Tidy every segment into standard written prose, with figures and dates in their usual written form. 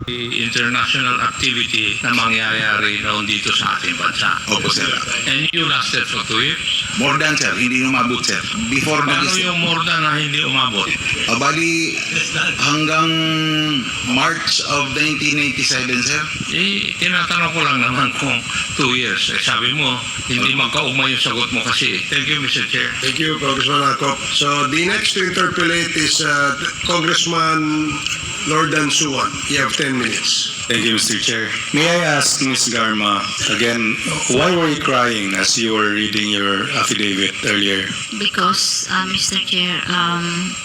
international activity na mangyayari noon dito sa ating bansa. Opo, sir. And you lasted for 2 years? More than, sir. Hindi umabot, sir. Before Paano yung more than na hindi umabot? Bali, hanggang March of 1987, sir. Tinatanong ko lang naman kung 2 years. Sabi mo, hindi magkaugma yung sagot mo kasi. Thank you, Mr. Chair. Thank you, Congressman Acop. So the next to interpolate is Congressman Lordan Suwan. You have 10 minutes. Thank you, Mr. Chair. May I ask Ms. Garma, again, why were you crying as you were reading your affidavit earlier? Because, Mr. Chair,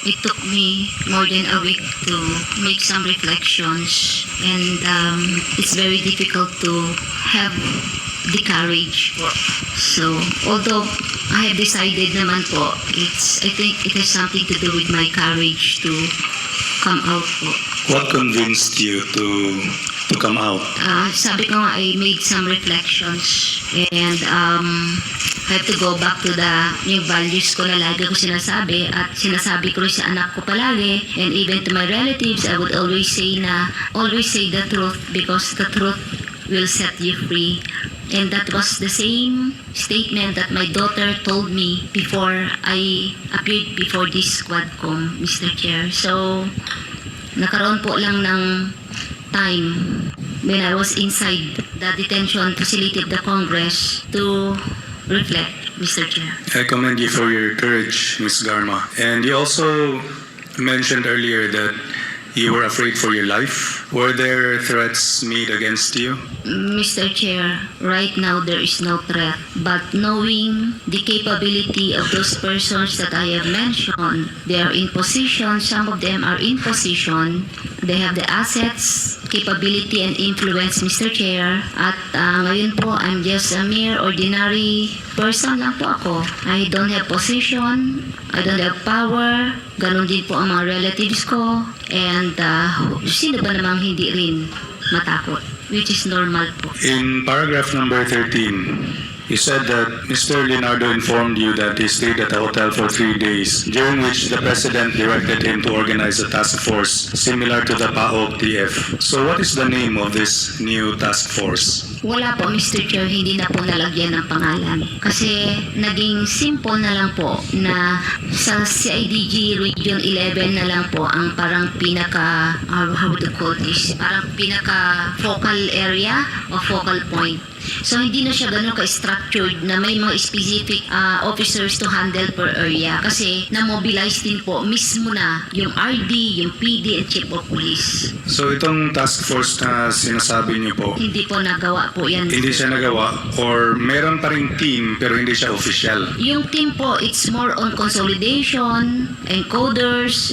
it took me more than a week to make some reflections, and it's very difficult to have the courage. So, although I have decided naman po, I think it has something to do with my courage to come out po. What convinced you to come out? Sabi ko nga, I made some reflections, and I have to go back to yung values ko na lagi ko sinasabi, at sinasabi ko rin sa anak ko palagi, and even to my relatives, I would always say the truth, because the truth will set you free. And that was the same statement that my daughter told me before I appeared before this Quadcom, Mr. Chair. So, nakaroon po lang ng time when I was inside the detention facility of the Congress to reflect, Mr. Chair. I commend you for your courage, Ms. Garma. And you also mentioned earlier that you were afraid for your life. Were there threats made against you? Mr. Chair, right now there is no threat, but knowing the capability of those persons that I have mentioned, they are in position, some of them are in position, they have the assets, capability, and influence, Mr. Chair. At ngayon po, I'm just a mere ordinary person lang po ako. I don't have position, I don't have power, ganun din po ang mga relatives ko, and sino ba namang hindi rin matakot, which is normal po. In paragraph number 13, you said that Mr. Leonardo informed you that he stayed at the hotel for 3 days, during which the President directed him to organize a task force similar to the PAOK-TF. So what is the name of this new task force? Wala po, Mr. Chair, hindi na po nalagyan ng pangalan. Kasi naging simple na lang po na sa CIDG Region 11 na lang po ang parang pinaka, how to call this, parang pinaka focal area o focal point. So hindi na siya ganun ka-structured na may mga specific officers to handle per area, kasi na-mobilize din po mismo na yung RD, yung PD, and Chief of Police. So itong task force na sinasabi niyo po, Hindi po nagawa po yan. hindi siya nagawa or meron pa ring team pero hindi siya official? Yung team po, it's more on consolidation, encoders,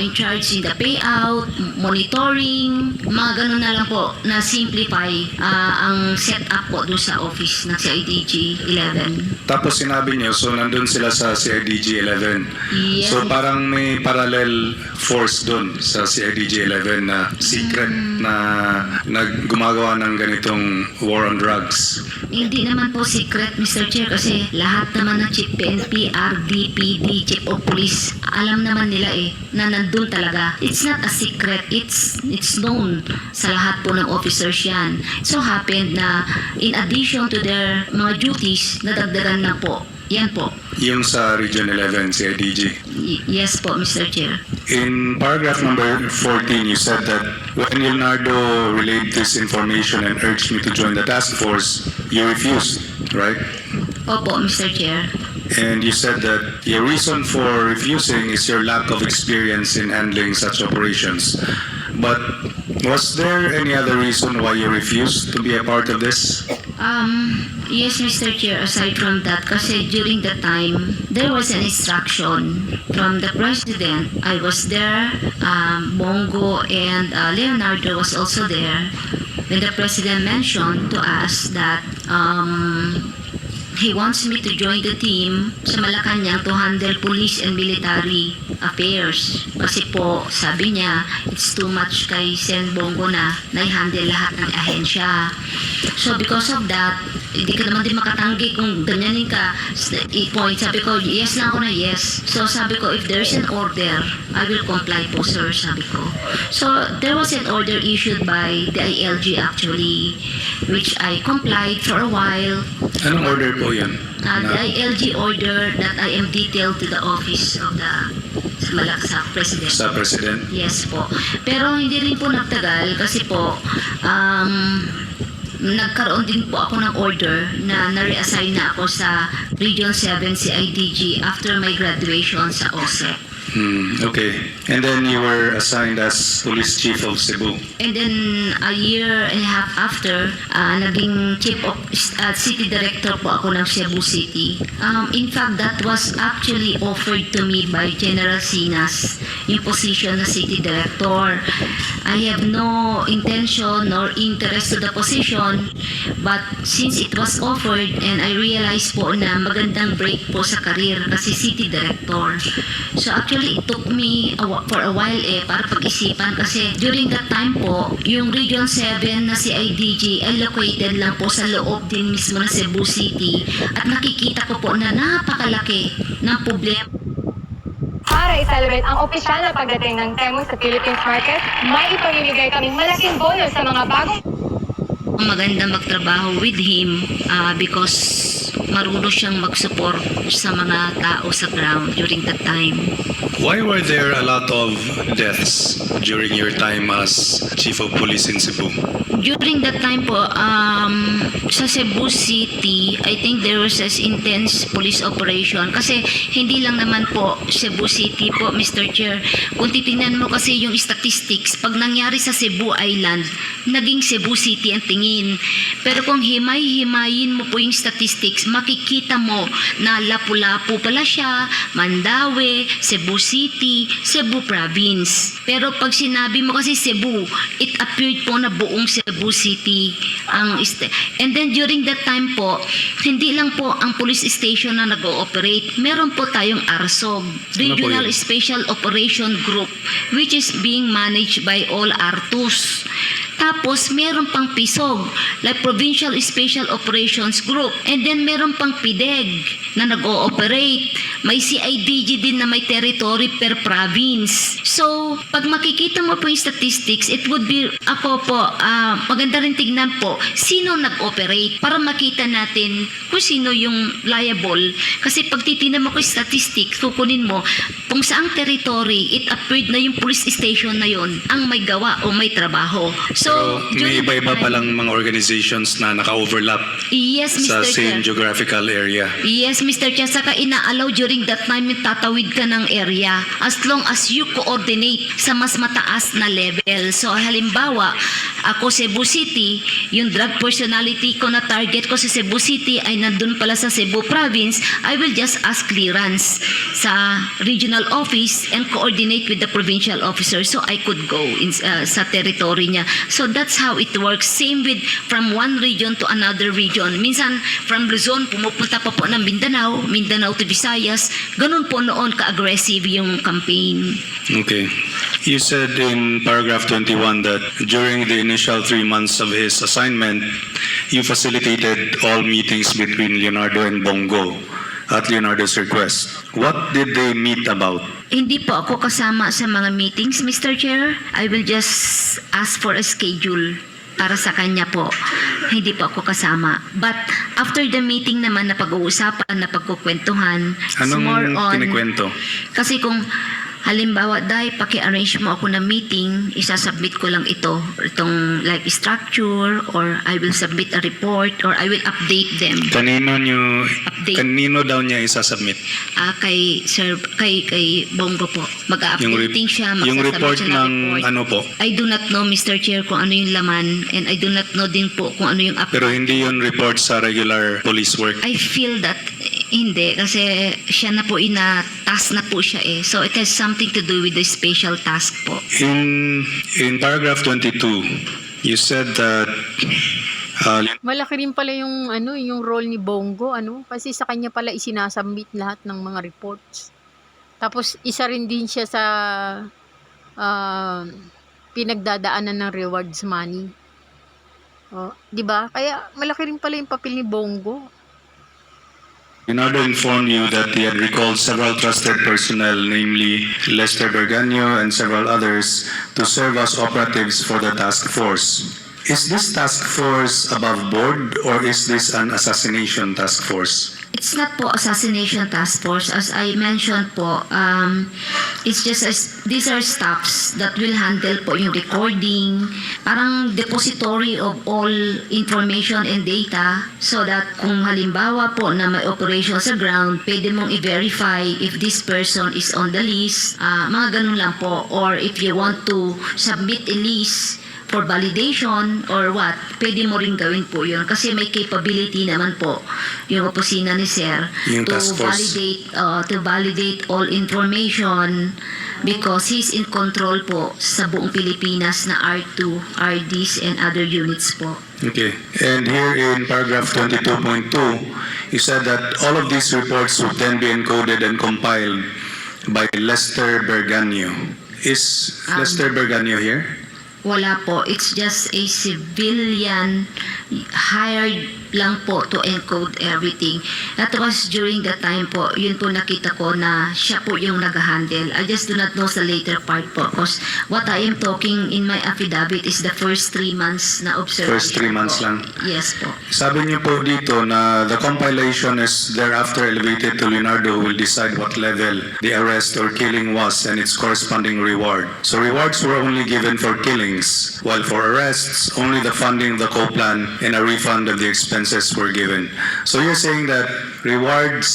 in charge in the payout, monitoring, mga ganun na lang po na simplify ang setup po doon sa office ng CIDG 11. Tapos sinabi niyo, so nandun sila sa CIDG 11. Yeah. So parang may parallel force doon sa CIDG 11 na secret na gumagawa ng ganitong war on drugs. Hindi naman po secret, Mr. Chair, kasi lahat naman ng Chief PNP, RD, PD, Chief of Police, alam naman nila na nandun talaga. It's not a secret. It's known sa lahat po ng officers yan. So happened na in addition to their mga duties, nadagdagan na po. Yan po. Yung sa Region 11, CIDG. Yes po, Mr. Chair. In paragraph number 14, you said that when Leonardo relayed this information and urged me to join the task force, you refused, right? Opo, Mr. Chair. And you said that your reason for refusing is your lack of experience in handling such operations. But was there any other reason why you refused to be a part of this? Yes, Mr. Chair, aside from that, kasi during the time, there was an instruction from the President. I was there, Bongo and Leonardo was also there. When the President mentioned to us that he wants me to join the team sa Malacanang to handle police and military affairs. Kasi po, sabi niya, it's too much kay Sen Bongo na i-handle lahat ng ahensya. So because of that, hindi ka naman din makatanggi kung ganyanin ka i-point. Sabi ko, yes na ako na yes. So sabi ko, if there's an order, I will comply po, sir, sabi ko. So there was an order issued by the ILG actually, which I complied for a while. Anong order po yan? The ILG order that I am detailed to the office of the Malaksak President. Sa President? Yes po. Pero hindi rin po nagtagal kasi po, nagkaroon din po ako ng order na na-reassign na ako sa Region 7 CIDG after my graduation sa OSEC. Okay. And then you were assigned as Police Chief of Cebu. And then a year and a half after, naging Chief of City Director po ako ng Cebu City. In fact, that was actually offered to me by General Sinas, yung position na City Director. I have no intention nor interest to the position, but since it was offered and I realized po na magandang break po sa career kasi City Director. So actually, it took me for a while para pag-isipan kasi during that time po, yung Region 7 na CIDG ay located lang po sa loob din mismo ng Cebu City at nakikita ko po na napakalaki ng problema. Para i-celebrate ang opisyal na pagdating ng Temu sa Philippines market, may ipamimigay kaming malaking bonus sa mga bagong Maganda magtrabaho with him because marunong siyang mag-support sa mga tao sa ground during that time. Why were there a lot of deaths during your time as Chief of Police in Cebu? During that time po, sa Cebu City, I think there was this intense police operation. Kasi hindi lang naman po Cebu City po, Mr. Chair. Kung titingnan mo kasi yung statistics, pag nangyari sa Cebu Island, naging Cebu City ang tingin. Pero kung himay-himayin mo po yung statistics, makikita mo na Lapu-Lapu pala siya, Mandaue, Cebu City, Cebu Province. Pero pag sinabi mo kasi Cebu, it appeared po na buong Cebu City ang and then during that time po, hindi lang po ang police station na nag-ooperate. Meron po tayong ARSOG, Regional Special Operation Group, which is being managed by all ARTUS. Tapos, meron pang PISOG, like Provincial Special Operations Group. And then, meron pang PIDEG na nag-ooperate. May CIDG din na may territory per province. So, pag makikita mo po yung statistics, it would be, ako po, maganda rin tignan po, sino nag-operate para makita natin kung sino yung liable. Kasi pag titignan mo ko yung statistics, kukunin mo, kung saang territory, it appeared na yung police station na yon ang may gawa o may trabaho. So, May iba-iba palang mga organizations na naka-overlap yes, sa Mr. same Chair. geographical area. Yes, Mr. Chair. Saka ina-allow during that time yung tatawid ka ng area as long as you coordinate sa mas mataas na level. So, halimbawa, ako Cebu City, yung drug personality ko na target ko sa Cebu City ay nandun pala sa Cebu Province, I will just ask clearance sa regional office and coordinate with the provincial officer so I could go sa territory niya. So that's how it works. Same with from one region to another region. Minsan from Luzon, pumupunta pa po ng Mindanao, Mindanao to Visayas. Ganun po noon ka-aggressive yung campaign. Okay. You said in paragraph 21 that during the initial 3 months of his assignment, you facilitated all meetings between Leonardo and Bongo at Leonardo's request. What did they meet about? Hindi po ako kasama sa mga meetings, Mr. Chair. I will just ask for a schedule para sa kanya po. Hindi po ako kasama. But after the meeting naman na pag-uusapan, na pagkukwentuhan, it's Anong more on... kinikwento? Kasi kung halimbawa, paki-arrange mo ako ng meeting, isasubmit ko lang itong like structure, or I will submit a report, or I will update them. Kanino daw niya isasubmit? Kay Bongo po. Mag-updating siya, yung magsasubmit report siya ng ano po? I do not know, Mr. Chair, kung ano yung laman, and I do not know din po kung ano yung Pero hindi yun report sa regular police work. I feel that hindi, kasi siya na po task na po siya eh. So it has something to do with the special task po. In paragraph 22, you said that Malaki rin pala yung yung role ni Bongo kasi sa kanya pala isinasubmit lahat ng mga reports. Tapos isa rin din siya sa pinagdadaanan ng rewards money. Oh, 'di ba? Kaya malaki rin pala yung papel ni Bongo. Leonardo informed you that he had recalled several trusted personnel, namely Lester Berganio and several others, to serve as operatives for the task force. Is this task force above board or is this an assassination task force? It's not po assassination task force. As I mentioned po, it's just these are staffs that will handle po yung recording, parang depository of all information and data so that kung halimbawa po na may operation sa ground, pwede mong i-verify if this person is on the list, mga ganun lang po. Or if you want to submit a list for validation or what, pwede mo rin gawin po yun kasi may capability naman po yung opisina ni Sir Yung task force. to validate all information because he's in control po sa buong Pilipinas na R2, RDs and other units po. Okay. And here in paragraph 22.2, you said that all of these reports would then be encoded and compiled by Lester Berganio. Is Lester Berganio here? Wala po. It's just a civilian hired lang po to encode everything. That was during the time po, yun po nakita ko na siya po yung nag-handle. I just do not know sa later part po because what I am talking in my affidavit is the first 3 months na observation. First 3 months po. lang. Yes po. Sabi niyo po dito na the compilation is thereafter elevated to Leonardo who will decide what level the arrest or killing was and its corresponding reward. So rewards were only given for killings, while for arrests, only the funding of the co-plan and a refund of the expenses were given. So you're saying that rewards,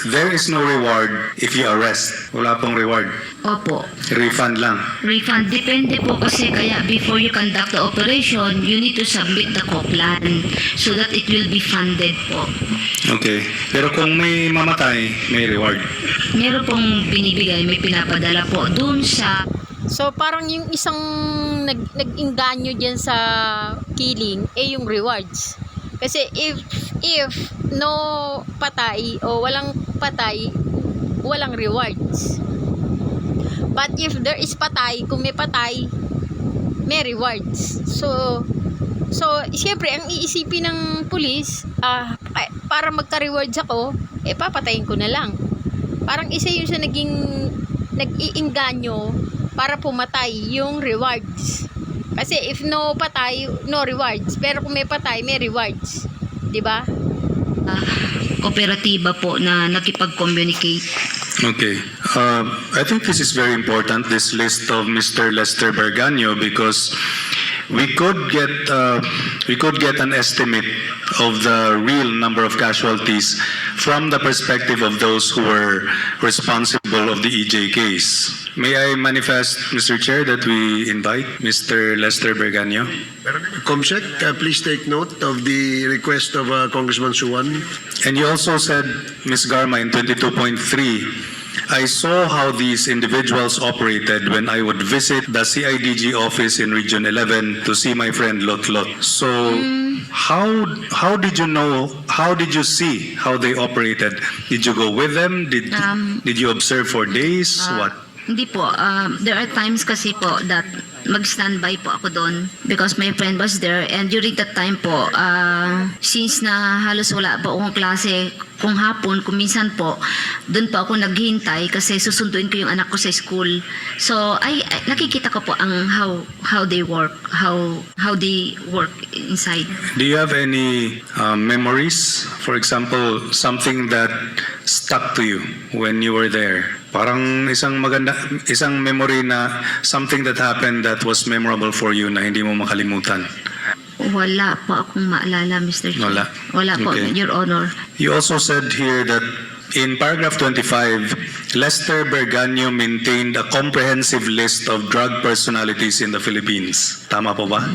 there is no reward if you arrest. Wala pong reward. Opo. Refund lang. Refund. Depende po kasi kaya before you conduct the operation, you need to submit the co-plan so that it will be funded po. Okay. Pero kung may mamatay, may reward. Meron pong binibigay, may pinapadala po dun sa So parang yung isang nag-inganyo diyan sa killing yung rewards. Kasi if no patay o walang patay, walang rewards. But if there is patay, kung may patay, may rewards. So siyempre ang iisipin ng pulis, para magka-rewards ako, papatayin ko na lang. Parang isa yun sa nag-iinganyo para pumatay yung rewards. Kasi if no patay, no rewards. Pero kung may patay, may rewards. 'Di ba? kooperatiba po na nakipag-communicate. Okay. I think this is very important, this list of Mr. Lester Berganio, because we could get an estimate of the real number of casualties from the perspective of those who were responsible of the EJ case. May I manifest, Mr. Chair, that we invite Mr. Lester Berganio? Comsec, please take note of the request of Congressman Suwan. And you also said, Ms. Garma, in 22.3, I saw how these individuals operated when I would visit the CIDG office in Region 11 to see my friend Lot Lot. So, how did you know, how did you see how they operated? Did you go with them? Did you observe for days? What? Hindi po. There are times kasi po that mag-standby po ako doon because my friend was there, and during that time po, since na halos wala po akong klase kung hapon, kung minsan po, doon po ako naghihintay kasi susunduin ko yung anak ko sa school. So, nakikita ko po ang how they work, how they work inside. Do you have any memories? For example, something that stuck to you when you were there? Parang isang memory na something that happened that was memorable for you na hindi mo makalimutan. Wala po akong maalala, Mr. Chair. Wala po, Okay. Your Honor. You also said here that in paragraph 25, Lester Berganio maintained a comprehensive list of drug personalities in the Philippines. Tama po ba?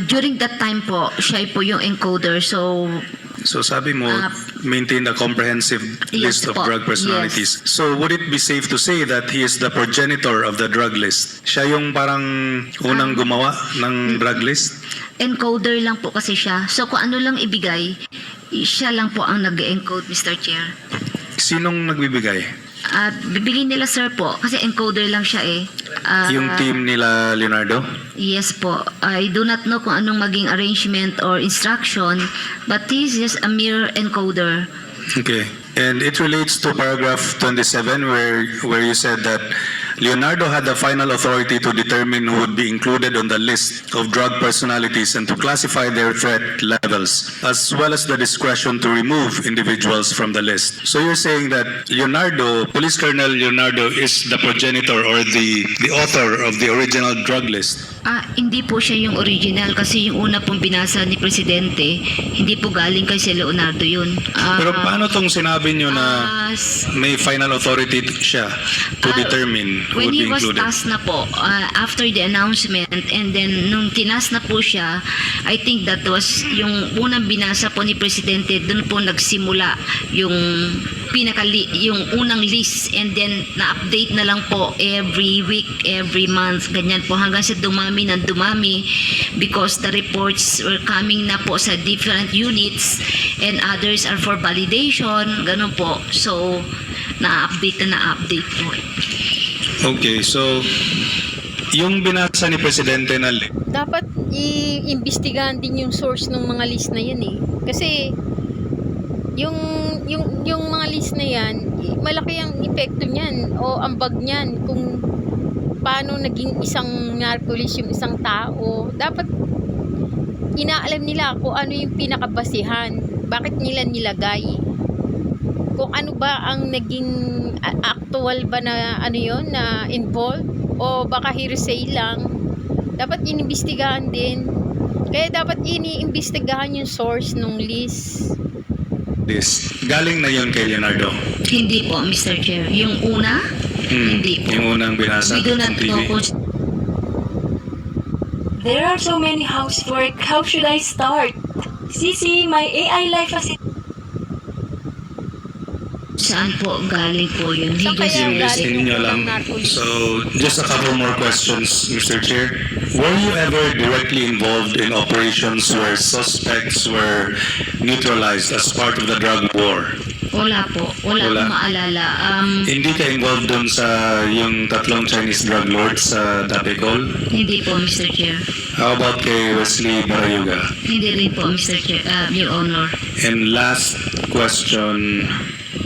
During that time po, siya po yung encoder. So, So sabi mo, maintained a comprehensive Yes list of po. drug personalities. So would it be safe to say that he is the progenitor of the drug list? Siya yung parang unang gumawa ng drug list? Encoder lang po kasi siya. So kung ano lang ibigay, siya lang po ang nag-encode, Mr. Chair. Sinong nagbibigay? At bibigyan nila sir po, kasi encoder lang siya eh. Yung team nila Leonardo? Yes po. I do not know kung anong maging arrangement or instruction, but this is a mere encoder. Okay. And it relates to paragraph 27 where you said that Leonardo had the final authority to determine who would be included on the list of drug personalities and to classify their threat levels, as well as the discretion to remove individuals from the list. So you're saying that Leonardo, Police Colonel Leonardo, is the progenitor or the author of the original drug list? Hindi po siya yung original kasi yung una pong binasa ni Presidente, hindi po galing kay si Leonardo yun. Pero paano tong sinabi nyo na may final authority siya to determine who when would be he was included? tasked na po, after the announcement, and then nung tinas na po siya, I think that was yung unang binasa po ni Presidente, dun po nagsimula yung yung unang list, and then na-update na lang po every week, every month, ganyan po hanggang sa dumami ng dumami because the reports were coming na po sa different units and others are for validation, ganun po. So, na-update po. Okay, so yung binasa ni Presidente na Dapat i-imbestigahan din yung source ng mga list na yan eh. Kasi yung mga list na yan, malaki ang epekto niyan o ambag niyan kung paano naging isang narcolis yung isang tao. Dapat inaalam nila kung ano yung pinakabasihan, bakit nila nilagay, kung ano ba ang naging actual ba na ano yon na involved o baka hearsay lang. Dapat inimbestigahan din. Kaya dapat iniimbestigahan yung source ng list. galing na yun kay Leonardo. Hindi po, Mr. Chair. Yung una, hindi po. Yung unang binasa We do ng not TV. know kung There are so many housework. How should I start? Sisi, my AI life assistant. saan po galing po yun. He Saan just kaya Yung list galing ninyo yung lang. narcolis? So, just a couple more questions, Mr. Chair. Were you ever directly involved in operations where suspects were neutralized as part of the drug war? Wala po. Wala Wala. akong maalala. Hindi ka involved dun sa yung tatlong Chinese drug lords sa Dapecol? Hindi po, Mr. Chair. How about kay Wesley Barayuga? Hindi rin po, Mr. Chair, Your Honor. And last question,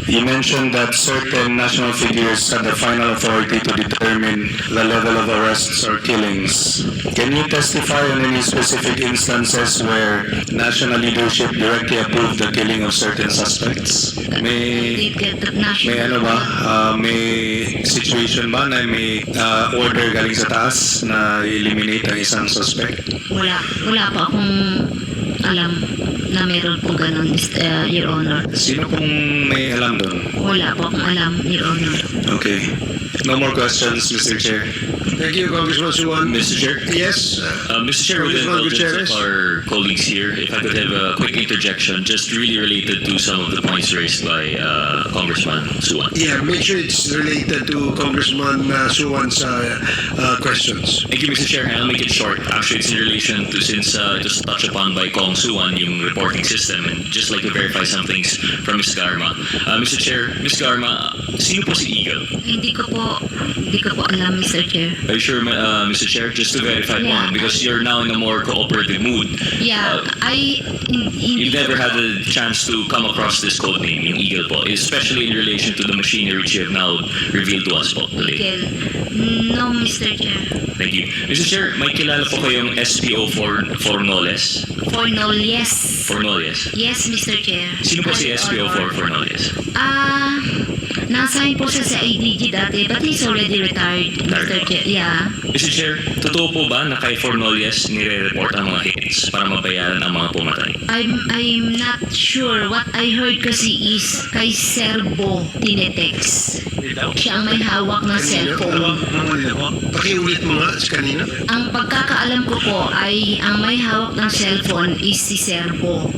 you mentioned that certain national figures had the final authority to determine the level of arrests or killings. Can you testify on any specific instances where national leadership directly approved the killing of certain suspects? May ano ba? May situation ba na may order galing sa taas na eliminate ang isang suspect? Wala po akong alam na meron po ganun, Your Honor. Sino pong may alam doon? Wala po akong alam, Your Honor. Okay. No more questions, Mr. Chair. Thank you, Congressman Suwan. Mr. Chair? Yes. Mr. Chair, with the Congressman indulgence Gutierrez. of our colleagues here, if I could have a quick interjection, just really related to some of the points raised by Congressman Suwan. Yeah, make sure it's related to Congressman Suwan's questions. Thank you, Mr. Chair. I'll make it short. Actually, it's in relation to, since it was touched upon by Kong Suwan, yung reporting system, and just like to verify some things from Ms. Garma. Mr. Chair, Ms. Garma, sino po si Eagle? Hindi ko po alam, Mr. Chair. Are you sure, Mr. Chair? Just to verify Yeah. one, because you're now in a more cooperative mood. Yeah, You've never had a chance to come across this code name, yung Eagle po, especially in relation to the machinery which you have now revealed to us po today. No, Mr. Chair. Thank you. Mr. Chair, may kilala po kayong SPO Fornoles? Fornoles. Yes, Mr. Chair. Sino po si Your SPO Honor. Fornoles? Nasign po siya sa IDG dati, but he's already retired, Mr. Chair. Yeah. Mr. Chair, totoo po ba na kay Fornoles nire-report ang mga hits para mabayaran ang mga pumatay? I'm not sure. What I heard kasi is kay Serbo Tinetex. Siya ang may hawak ng cellphone. Pakiulit mo nga sa kanina. Ang pagkakaalam ko po ay ang may hawak ng cellphone is si Serbo.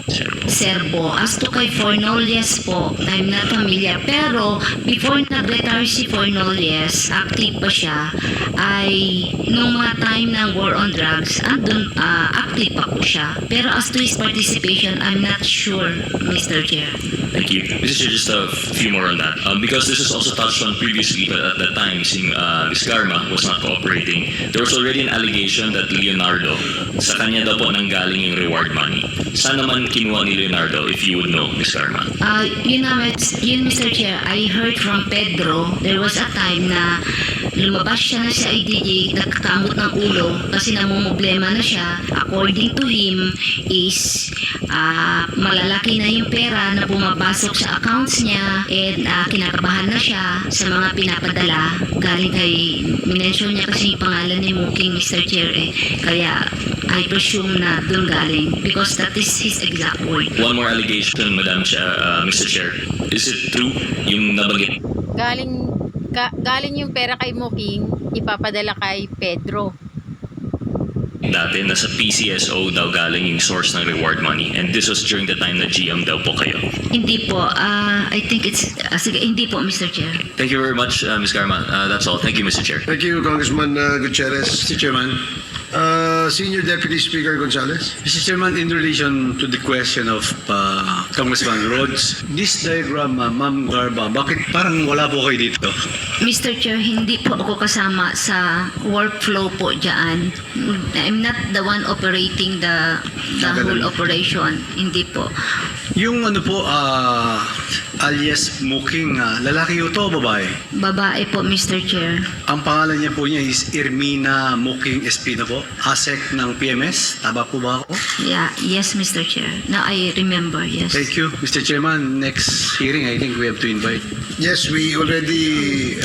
As to kay Fornolies po, I'm not familiar. Pero before nag-retire si Fornolies, active pa siya, ay nung mga time ng war on drugs, active pa po siya. Pero as to his participation, I'm not sure, Mr. Chair. Thank you. Mr. Chair, just a few more on that. Because this was also touched on previously, but at that time, Ms. Garma was not cooperating. There was already an allegation that Leonardo, sa kanya daw po nanggaling yung reward money. Saan naman kinuha ni Leonardo, if you would know, Ms. Garma? Yun, Mr. Chair, I heard from Pedro, there was a time na lumabas siya na sa IDG, nagkakamot ng ulo kasi namumblema na siya. According to him, is malalaki na yung pera na bumabasok sa accounts niya and kinakabahan na siya sa mga pinapadala. Galing kay, minention niya kasi yung pangalan ni Muking, Mr. Chair, kaya I presume na doon galing because that is his exact word. One more allegation, Mr. Chair. Is it true yung nabanggit Galing yung pera kay Muking, ipapadala kay Pedro. dati nasa PCSO daw galing yung source ng reward money, and this was during the time na GM daw po kayo? Hindi po. I think it's... sige, hindi po, Mr. Chair. Thank you very much, Ms. Garma. That's all. Thank you, Mr. Chair. Thank you, Congressman Gutierrez. Mr. Chairman, Senior Deputy Speaker Gonzales. Mr. Chairman, in relation to the question of Congressman Rhodes, this diagram, Ma'am Garba, bakit parang wala po kayo dito? Mr. Chair, hindi po ako kasama sa workflow po dyan. I'm not the one operating the whole operation. Hindi po. Yung ano po, alias Muking, lalaki yun to o babae? Babae po, Mr. Chair. Ang pangalan niya po niya is Ermina Muking Espino po, ASEC ng PMS. Tama po ba ako? Yeah, yes, Mr. Chair. Now I remember, yes. Thank you. Mr. Chairman, next hearing, I think we have to invite. Yes, we already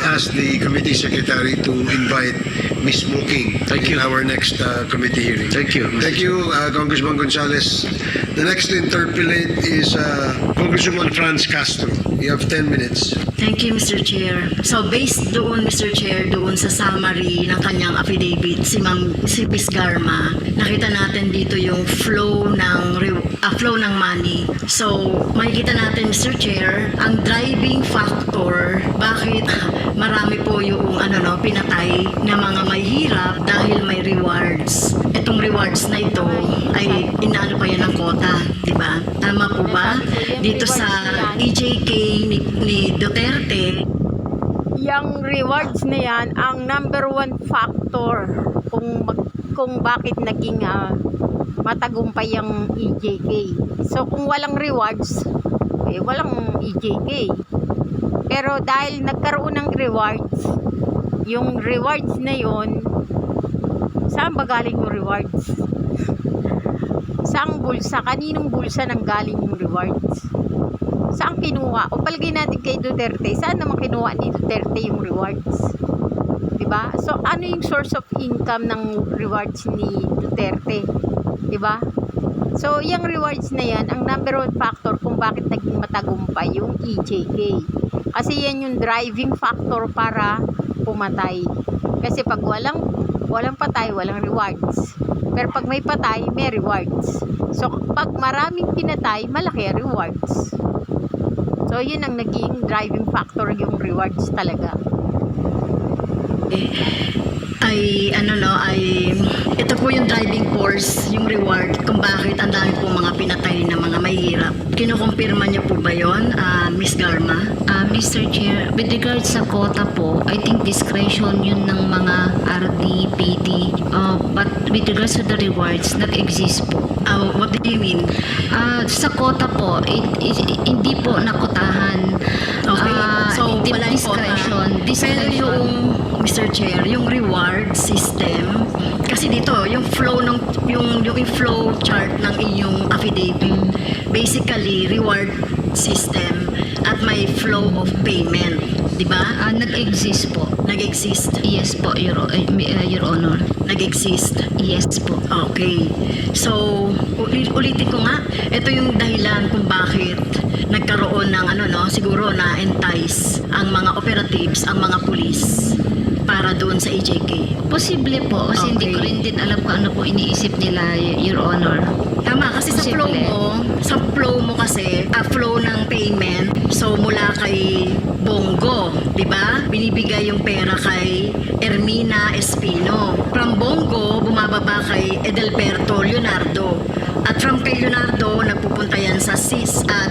asked the committee secretary to invite Ms. Muking in our next committee hearing. Thank you, Mr. Thank you, Congressman Gonzales. The next to interpellate is Congresswoman Franz Castro. You have 10 minutes. Thank you, Mr. Chair. So based doon, Mr. Chair, doon sa summary ng kanyang affidavit, si Ms. Garma, nakita natin dito yung flow ng money. So makikita natin, Mr. Chair, ang driving factor bakit marami po yung pinatay na mga may hirap dahil may rewards. Itong rewards na ito ay inaano pa yan ng kota, di ba? Tama po ba? Dito sa EJK ni Duterte, Yung rewards na yan, ang number one factor kung bakit naging matagumpay yung EJK. So kung walang rewards, walang EJK. Pero dahil nagkaroon ng rewards, yung rewards na yun, saan ba galing yung rewards? Saang bulsa? Kaninong bulsa nang galing yung rewards? Saan kinuha? O palagay natin kay Duterte, saan naman kinuha ni Duterte yung rewards? Diba? So ano yung source of income ng rewards ni Duterte? Diba? So yung rewards na yan, ang number one factor kung bakit naging matagumpay yung EJK. Kasi yan yung driving factor para pumatay. Kasi pag walang patay, walang rewards. Pero pag may patay, may rewards. So pag maraming pinatay, malaki ang rewards. So yun ang naging driving factor, yung rewards talaga. ito po yung driving force, yung reward, kung bakit ang dami po mga pinatay na mga mahirap. Kinukumpirma niyo po ba yun, Ms. Garma? Mr. Chair, with regards sa quota po, I think discretion yun ng mga RD, PD. But with regards to the rewards, nag-exist po. What do you mean? Sa quota po, hindi po nakotahan. Okay, so wala yung discretion. Pero yung, Mr. Chair, yung reward system, kasi dito, yung flow yung flow chart ng inyong affidavit, basically reward system at may flow of payment. di ba? Nag-exist po. Nag-exist. Yes po, Your Honor. Nag-exist. Yes po. Okay. So, ulitin ko nga, ito yung dahilan kung bakit nagkaroon ng siguro na entice ang mga operatives, ang mga pulis para doon sa EJK. Posible po, kasi hindi Okay. ko rin din alam kung ano po iniisip nila, Your Honor. Tama, kasi Posible. sa flow mo kasi, flow ng payment, so mula kay Bongo, di ba? Binibigay yung pera kay Ermina Espino. From Bongo, bumababa kay Edelberto Leonardo. At from kay Leonardo, nagpupunta yan sa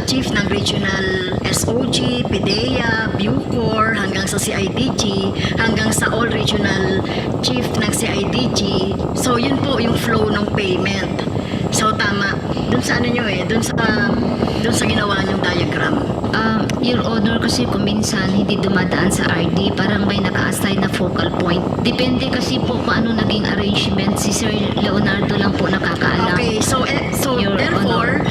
Chief ng Regional SOG, PIDEA, Bucor, hanggang sa CIDG, hanggang sa All Regional Chief ng CIDG. So, yun po yung flow ng payment. So, tama. Dun sa dun sa ginawa niyong diagram. Your Honor, kasi kung minsan hindi dumadaan sa RD, parang may naka-assign na focal point. Depende kasi po kung ano naging arrangement. Si Sir Leonardo lang po nakakaalam. Okay, so Your therefore,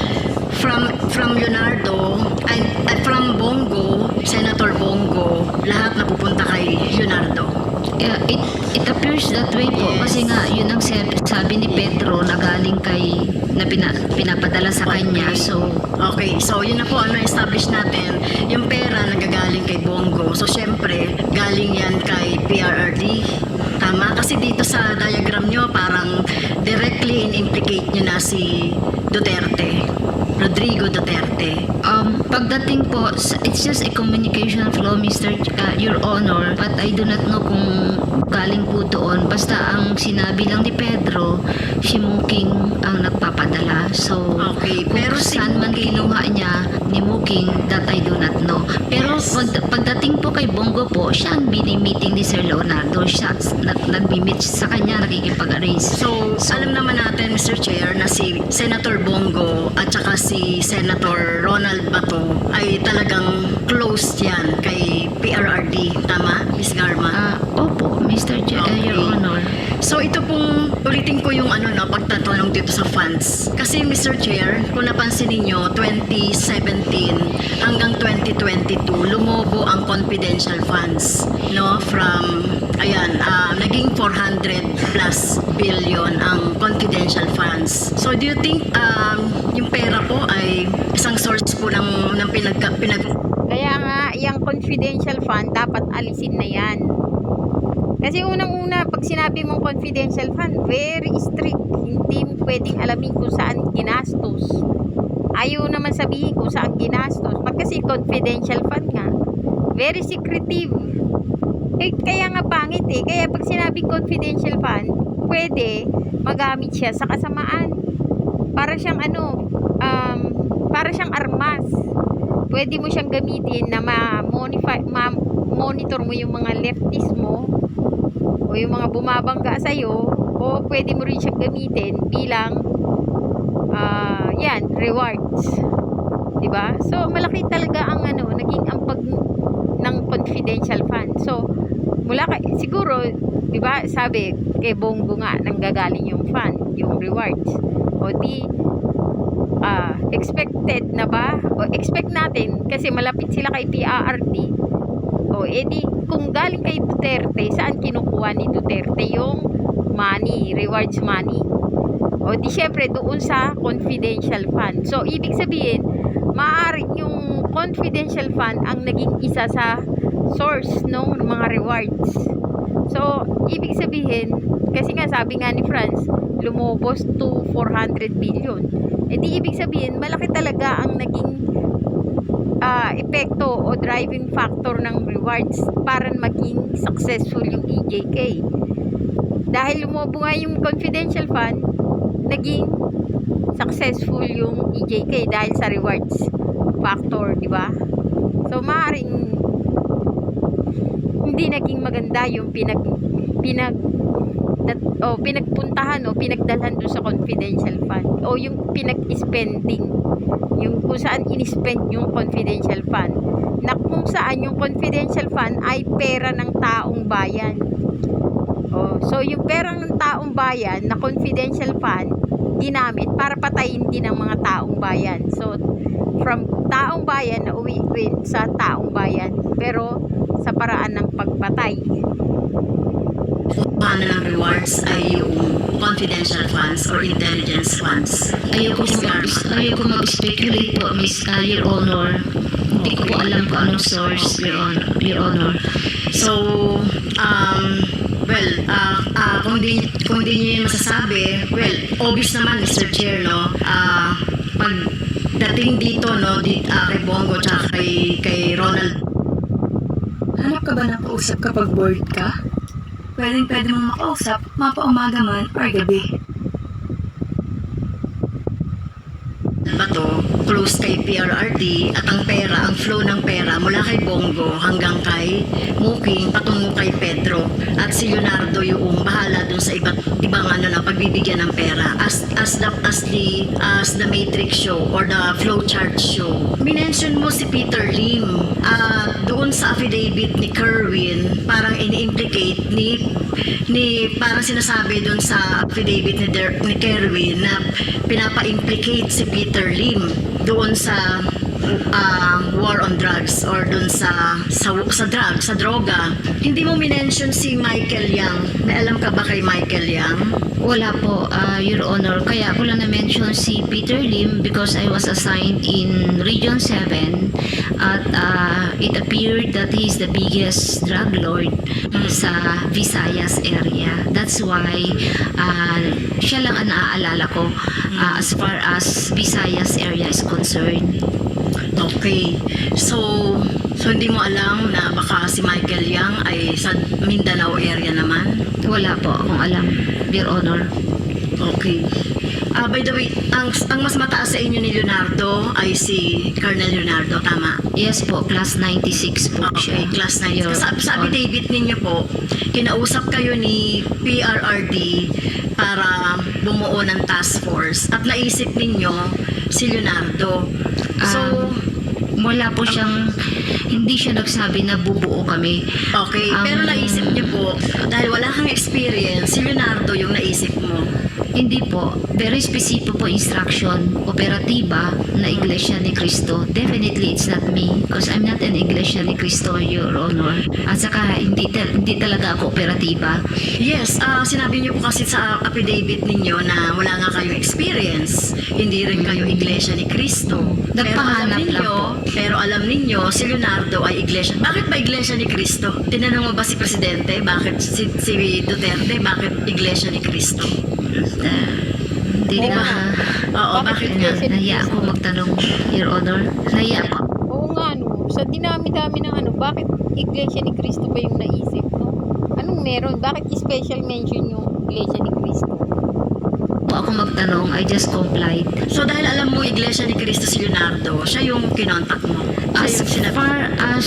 from Leonardo, from Bongo, Senator Bongo, lahat napupunta kay Leonardo. It appears that way po. Yes. Kasi nga, yun ang sabi ni Pedro na galing na pinapadala sa kanya. So, Okay, so yun na po, establish natin, yung pera nagagaling kay Bongo. So, syempre, galing yan kay PRRD. Tama? Kasi dito sa diagram nyo, parang directly in-implicate nyo na si Duterte. Rodrigo Duterte. pagdating po, it's just a communication flow, Your Honor. But I do not know kung galing po doon. Basta ang sinabi lang ni Pedro, si Muking ang nagpapadala. So, Okay, kung pero si saan man Muking- kinuha niya ni Muking, that I do not know. Pero Yes. pagdating po kay Bongo po, siya ang bini-meeting ni Sir Leonardo. Siya nag-meet sa kanya, nakikipag-arrange. So, alam naman natin, Mr. Chair, na si Senator Bongo at saka si Senator Ronald Bato ay talagang close yan kay PRRD. Tama, Ms. Garma? Opo, Mr. Your Honor. So, ito pong ulitin ko yung pagtatanong dito sa funds. Kasi, Mr. Chair, kung napansin ninyo, 2017 hanggang 2022, lumobo ang confidential funds. No? From, naging 400 plus billion ang confidential funds. So, do you think yung pera po ay isang source po ng Kaya nga, yung confidential fund, dapat alisin na yan. Kasi unang-una, pag sinabi mong confidential fund, very strict. Hindi mo pwedeng alamin kung saan ginastos. Ayaw naman sabihin kung saan ginastos. Pag kasi confidential fund nga, very secretive. Kaya nga pangit eh. Kaya pag sinabing confidential fund, pwede magamit siya sa kasamaan. Para siyang para siyang armas. Pwede mo siyang gamitin na ma-monitor mo yung mga leftist mo o yung mga bumabangga sa'yo, o pwede mo rin siyang gamitin bilang rewards. Diba? So, malaki talaga ang naging ampag ng confidential fund. So, siguro, diba, sabi, kay Bongo nga, nanggagaling yung fund, yung rewards. O di, expected na ba? O expect natin, kasi malapit sila kay PRRD. O edi, kung galing kay Duterte, saan kinukuha ni Duterte yung money, rewards money? O di syempre, doon sa confidential fund. So, ibig sabihin, maaaring yung confidential fund ang naging isa sa source ng mga rewards. So, ibig sabihin, kasi nga sabi nga ni Franz, lumobos to 400 billion. E di ibig sabihin, malaki talaga ang naging epekto o driving factor ng rewards para maging successful yung EJK. Dahil lumobo nga yung confidential fund, naging successful yung EJK dahil sa rewards factor, di ba? So, maaaring hindi naging maganda yung pinagpuntahan o pinagdalhan doon sa confidential fund o yung pinag-spending, yung kung saan in-spend yung confidential fund, na kung saan yung confidential fund ay pera ng taong bayan. So yung pera ng taong bayan na confidential fund ginamit para patayin din ng mga taong bayan. So from taong bayan na uwiin sa taong bayan, pero sa paraan ng pagpatay. Paano ng rewards ay yung confidential funds or intelligence funds. Ayoko mag-speculate po, Miss Your Honor. Hindi ko po alam kung anong source, Your Honor. So, kung di niyo yun masasabi, well, obvious naman, Mr. Chair, no, pagdating dito, no, kay Bongo tsaka kay Ronald. Hanap ka ba ng kausap kapag bored ka? Pwede mong makausap, mapaumaga man or gabi. Bato, close kay PRRD at ang pera, ang flow ng pera mula kay Bongo hanggang kay Muking patungo kay Pedro at si Leonardo yung bahala dun sa ibang pagbibigyan ng pera as the matrix show or the flow chart show. Minention mo si Peter Lim doon sa affidavit ni Kerwin, parang ini-implicate ni parang sinasabi doon sa affidavit ni Kerwin na pinapa-implicate si Peter Lim doon sa war on drugs or doon sa drugs, sa droga. Hindi mo minention si Michael Yang. May alam ka ba kay Michael Yang? Wala po, Your Honor. Kaya ako lang na-mention si Peter Lim because I was assigned in Region 7 at it appeared that he's the biggest drug lord sa Visayas area. That's why siya lang ang naaalala ko as far as Visayas area is concerned. Okay. So hindi mo alam na baka si Michael Yang ay sa Mindanao area naman? Wala po akong alam, Your Honor. Okay. By the way, ang mas mataas sa inyo ni Leonardo ay si Colonel Leonardo, tama? Yes po, class 96 po siya. Okay, class 96. Sa affidavit ninyo po, kinausap kayo ni PRRD para bumuo ng task force at naisip ninyo si Leonardo. So, wala po siyang, hindi siya nagsabi na bubuo kami. okay, pero naisip niyo po, dahil wala kang experience, si Leonardo yung naisip mo. Hindi po. Very specific po instruction. Operatiba na Iglesia ni Cristo. Definitely it's not me because I'm not an Iglesia ni Cristo, Your Honor. At saka hindi talaga ako operatiba. Yes, sinabi niyo po kasi sa affidavit ninyo na wala nga kayong experience. Hindi rin kayo Iglesia ni Cristo. Nagpahanap lang po. Pero alam ninyo, si Leonardo ay Iglesia. Bakit ba Iglesia ni Cristo? Tinanong mo ba si Presidente? Bakit si Duterte? Bakit Iglesia ni Cristo? Hindi Di ba? na. Oo, bakit nga? Nahiya ako magtanong, Your Honor. Nahiya ako. Oo nga, no. Sa dinami-dami ng bakit Iglesia ni Cristo pa yung naisip, no? Anong meron? Bakit special mention yung Iglesia ni Cristo? Ako magtanong, I just complied. So dahil alam mo Iglesia ni Cristo si Leonardo, siya yung kinontak mo. As far as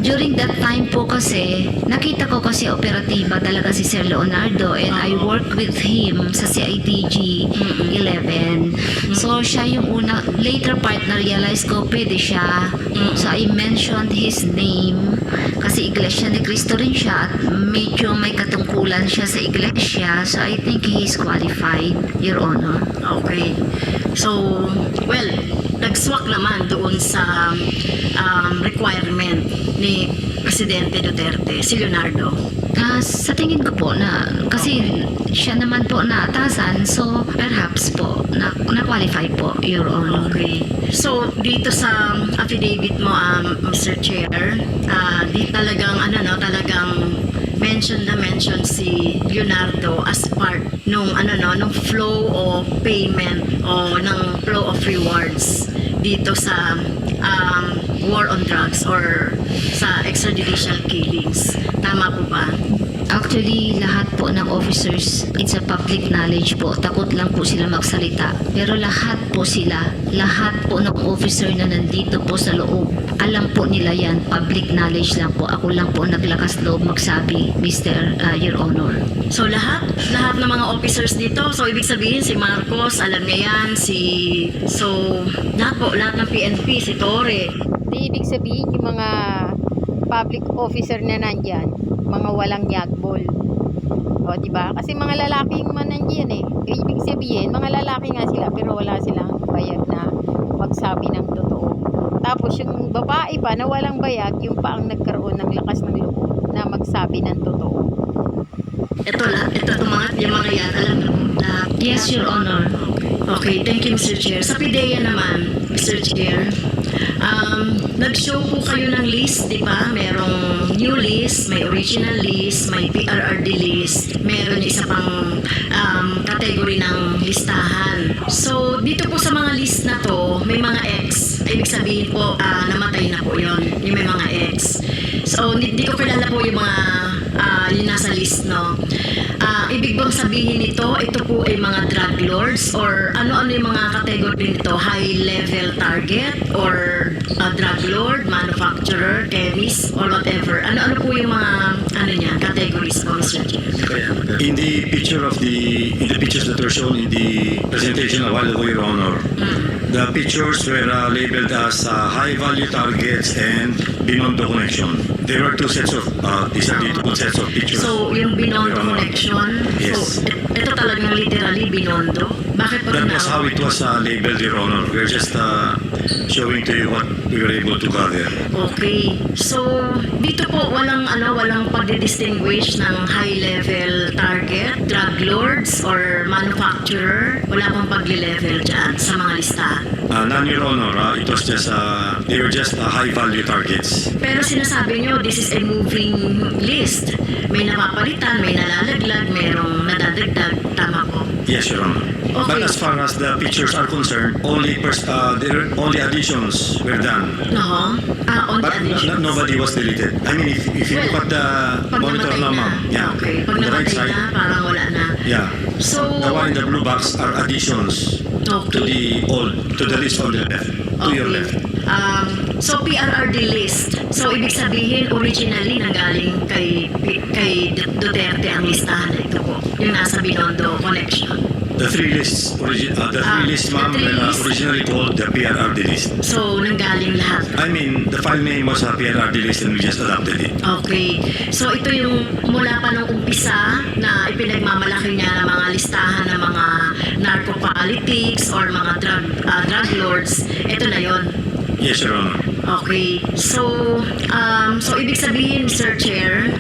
during that time po kasi, nakita ko kasi operatiba talaga si Sir Leonardo and I worked with him sa CITG 11. So siya yung una, later part na realize ko pwede siya. So I mentioned his name kasi Iglesia ni Cristo rin siya at medyo may katungkulan siya sa Iglesia. So I think he is qualified, Your Honor. Okay. So, well, nagswak naman doon sa requirement ni Presidente Duterte, si Leonardo. Sa tingin ko po na kasi siya naman po na atasan, so perhaps po na-qualify po, Your Honor. Okay. So, dito sa affidavit mo, Mr. Chair, di talagang talagang mention si Leonardo as part nung flow of payment o ng flow of rewards dito sa war on drugs or sa extrajudicial killings. Tama po ba? Actually, lahat po ng officers, it's a public knowledge po. Takot lang po sila magsalita. Pero lahat po ng officer na nandito po sa loob, alam po nila yan. Public knowledge lang po. Ako lang po naglakas loob magsabi, Mr. Your Honor. So lahat ng mga officers dito, so ibig sabihin si Marcos, alam niya yan, lahat ng PNP, si Torre. Di ibig sabihin yung mga public officer na nandyan, mga walang yagbol. O, diba? Kasi mga lalaki man nandyan eh. Ibig sabihin, mga lalaki nga sila pero wala silang bayad na magsabi ng totoo. Tapos yung babae pa na walang bayag, yung pa ang nagkaroon ng lakas ng loob na magsabi ng totoo. Ito yung mga yan, alam mo lahat. Yes, Your Honor. Okay, thank you, Mr. Chair. Sa PIDEA naman, Mr. Chair, nag-show po kayo ng list, di ba? Merong new list, may original list, may PRRD list, meron isa pang category ng listahan. So, dito po sa mga list na to, may mga X. Ibig sabihin po, namatay na po yon, yung may mga X. So, hindi ko kilala po yung mga yung nasa list, no? Ibig bang sabihin nito, ito po ay mga drug lords or ano-ano yung mga category nito? High level target or drug lord, manufacturer, chemist, or whatever? Ano-ano po yung mga categories po, Mr. Chair? In the pictures that were shown in the presentation a while ago, Your Honor, the pictures were labeled as high value targets and Binondo connection. There were two sets of these are the two sets of pictures. So, yung Binondo Your Honor. connection, Yes. so, ito talagang literally Binondo? Bakit po That was how it was labeled, Your Honor. We're just showing to you what we were able to gather. Okay. So, dito po walang pagdi-distinguish ng high-level target, drug lords, or manufacturer. Wala pong pagli-level dyan sa mga listahan. None, Your Honor. It was just, they were just high-value targets. Pero sinasabi nyo, this is a moving list. May napapalitan, may nalalaglag, merong nadadagdag. Tama po. Yes, Your Honor. Okay. But as far as the pictures are concerned, only additions were done. No? On the But additions. nobody was deleted. I mean, if you look at the Pag monitor namatay na. naman, yeah, Okay. Pag on the right namatay side, na, parang wala na. yeah. So, The one in the blue box are additions to the list on the left, to your left. So PRRD list. So ibig sabihin originally nanggaling kay Duterte ang listahan na ito po. Yung nasa Binondo connection. The three lists, ma'am, the three were lists. originally called the PRRD list. So nanggaling lahat. I mean, the file name was a PRRD list and we just adopted it. Okay. So ito yung mula pa nung umpisa na ipinagmamalaki niya ng mga listahan ng mga narco-politics or mga drug lords. Ito na yon. Yes, Your Honor. Okay. So ibig sabihin, Mr. Chair,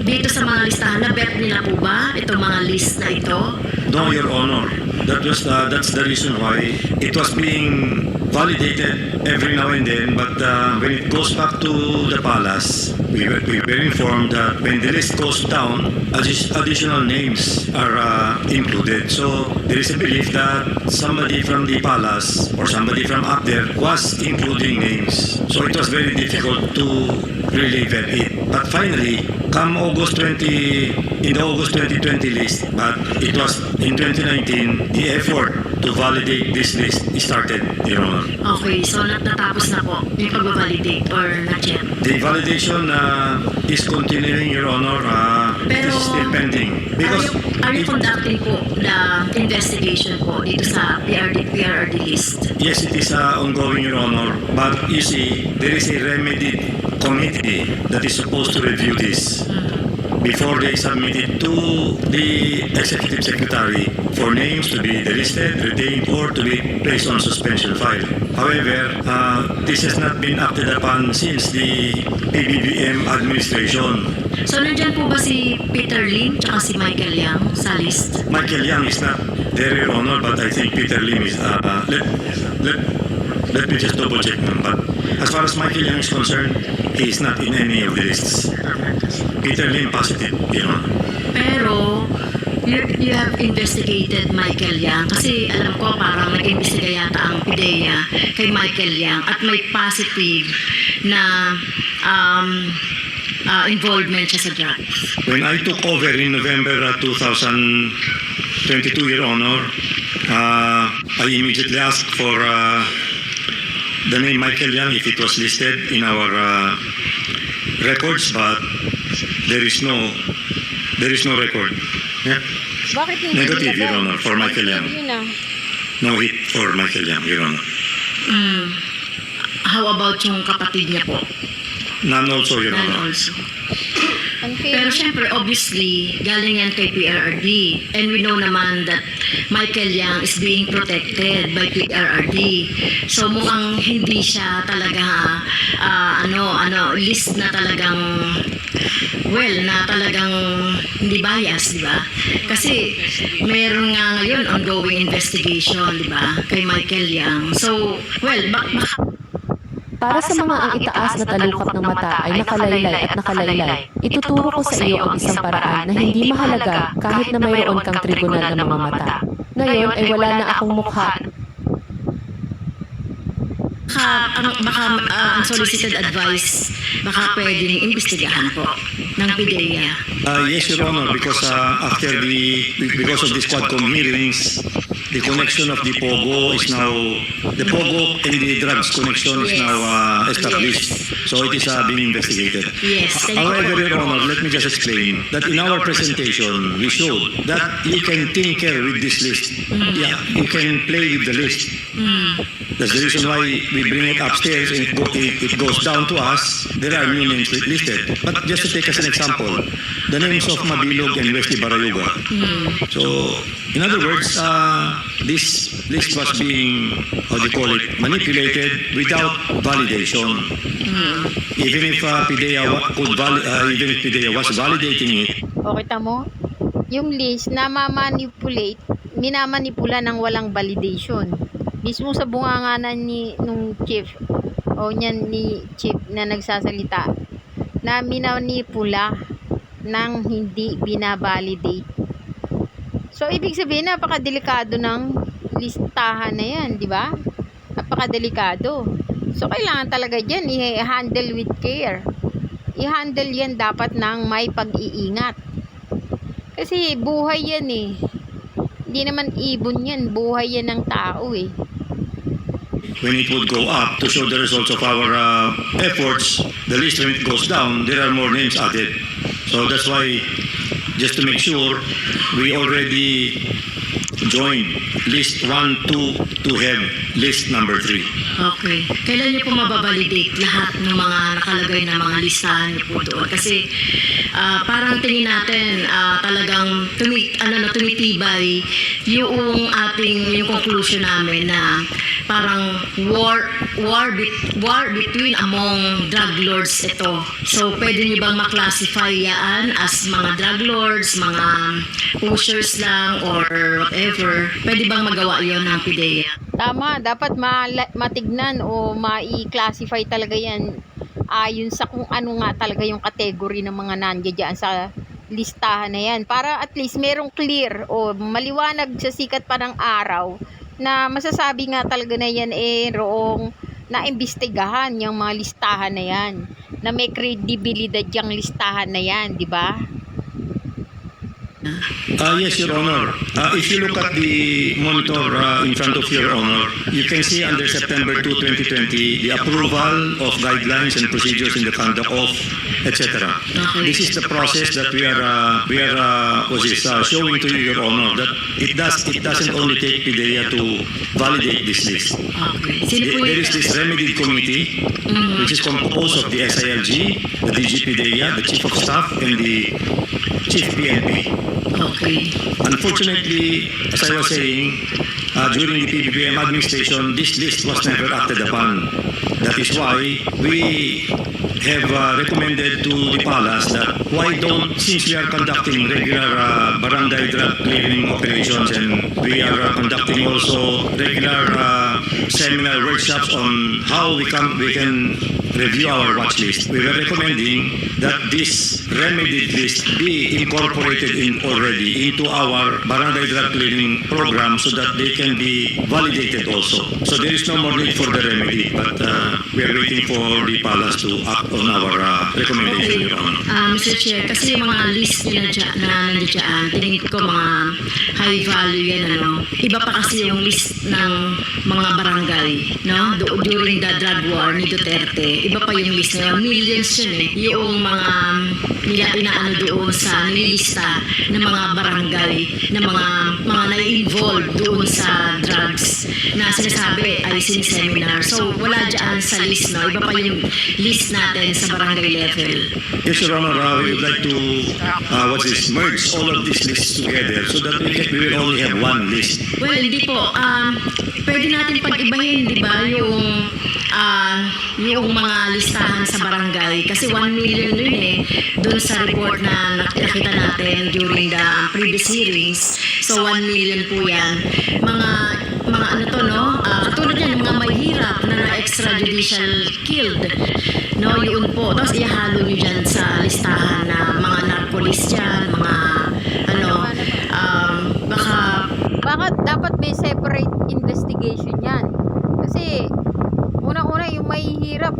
dito sa mga listahan, na-bet nila po ba itong mga list na ito? No, Your Honor. That's the reason why it was being validated every now and then. But when it goes back to the palace, we were informed that when the list goes down, additional names are included. So there is a belief that somebody from the palace or somebody from up there was including names. So it was very difficult to really vet it. But finally, come in the August 2020 list, but it was in 2019, the effort to validate this list started, Your Honor. Okay, so natapos na po yung pag-validate or not yet? The validation is continuing, Your Honor. It is still pending. Because Are you conducting po the investigation po dito sa PRRD list? yes, it is ongoing, Your Honor. But you see, there is a remedy committee that is supposed to review this before they submit it to the Executive Secretary for names to be delisted, retained, or to be placed on suspension file. However, this has not been acted upon since the PBBM administration. So nandyan po ba si Peter Lim at si Michael Yang sa list? Michael Yang is not there, Your Honor, but I think Peter Lim is. Let me just double check them. But as far as Michael Yang is concerned, he is not in any of the lists. Peter Lim positive, Your Honor. Pero you have investigated Michael Yang kasi alam ko parang nag-imbestiga yata ang PIDEA kay Michael Yang at may positive na involvement siya sa drugs. When I took over in November 2022, Your Honor, I immediately asked for the name Michael Yang if it was listed in our records, but there is no record. Yeah? Bakit hindi Negative, nilagay? Your Honor, for Michael Yang. Yun na. No hit for Michael Yang, Your Honor. How about yung kapatid niya po? None also, Your None Honor. also. Unfair. Pero syempre, obviously, galing yan kay PRRD. And we know naman that Michael Yang is being protected by PRRD. So mukhang hindi siya talaga, list na talagang, na talagang hindi bias, di ba? Kasi meron nga ngayon ongoing investigation, di ba, kay Michael Yang. So, Para sa mga ang itaas na talukat ng mata ay nakalaylay at nakalaylay, ituturo ko sa iyo ang isang paraan na hindi mahalaga kahit na mayroon kang tribunal ng mga mata. Ngayon ay wala na akong mukha. Baka unsolicited advice, baka pwedeng imbestigahan po ng PIDEA. Yes, Your Honor, because because of the Quadcom hearings, the connection of the Pogo and the drugs connection is now established. So it is being investigated. Yes, thank you. However, Your Honor, let me just explain that in our presentation, we showed that you can tinker with this list. Yeah, you can play with the list. That's the reason why we bring it upstairs and it goes down to us. There are new names listed. But just to take as an example, the names of Mabilog and Wesley Barayuga. So, in other words, this list was being, manipulated without validation. Even if PIDEA was validating it. O, kita mo? Yung list na minamanipula ng walang validation. Mismo sa bunganganan nung chief ni chief na nagsasalita na minanipula ng hindi binabalidate. So, ibig sabihin, napakadelikado ng listahan na yan, di ba? Napakadelikado. So, kailangan talaga dyan i-handle with care. I-handle yan dapat ng may pag-iingat. Kasi buhay yan eh. Hindi naman ibon yan. Buhay yan ng tao eh. When it would go up to show the results of our efforts, the list when it goes down, there are more names added. So that's why, just to make sure, we already joined list 1, 2 to have list number 3. Okay. Kailan niyo po mababalidate lahat ng mga nakalagay na mga listahan niyo po doon? Kasi parang tingin natin talagang tumitibay yung conclusion namin na parang war between among drug lords ito. So pwede niyo bang maklasify yan as mga drug lords, mga pushers lang or whatever? Pwede bang magawa yon ng PIDEA? Tama, dapat matignan o mai-classify talaga yan ayon sa kung ano nga talaga yung category ng mga nandiyan sa listahan na yan. Para at least merong clear o maliwanag sa sikat pa ng araw na masasabi nga talaga na yan roong naimbestigahan yung mga listahan na yan. Na may kredibilidad yung listahan na yan, di ba? Yes, Your Honor. If you look at the monitor in front of Your Honor, you can see under September 2, 2020, the approval of guidelines and procedures in the conduct of, etc. This is the process that we are showing to you, Your Honor, that it doesn't only take PIDEA to validate this list. There is this remedy committee, which is composed of the SILG, the DG PIDEA, the Chief of Staff, and the Chief PNP. Okay. Unfortunately, as I was saying, during the PBBM administration, this list was never acted upon. That is why we have recommended to the palace that since we are conducting regular barangay drug clearing operations and we are conducting also regular seminar workshops on how we can review our watch list, we were recommending that this remedied list be incorporated already into our barangay drug clearing program so that they can be validated also. So there is no more need for the remedy, but we are waiting for the palace to act on our recommendation, Your Honor. Mr. Chair, kasi yung mga list na nandiyan, tingin ko mga high value yan, Iba pa kasi yung list ng mga barangay, no? During the drug war ni Duterte, iba pa yung list na millions yun yung mga inaano doon sa nilista ng mga barangay na mga na-involved doon sa drugs. drugs na sinasabi ay siniseminar. So, wala dyan sa list, no? Iba pa yung list natin sa barangay level. Yes, Your Honor, we would like to merge all of these lists together so that we will only have one list. Well, hindi po. Pwede natin pag-ibahin, di ba, yung mga listahan sa barangay. Kasi 1 million yun doon sa report na nakita natin during the previous hearings. So, 1 million po yan. Mga ano to, no? Katulad yan, mga may hirap na extrajudicial killed. No, yun po. Tapos ihalo nyo dyan sa listahan na mga narcolis dyan, mga Baka dapat may separate investigation yan. Kasi unang-una yung may hirap,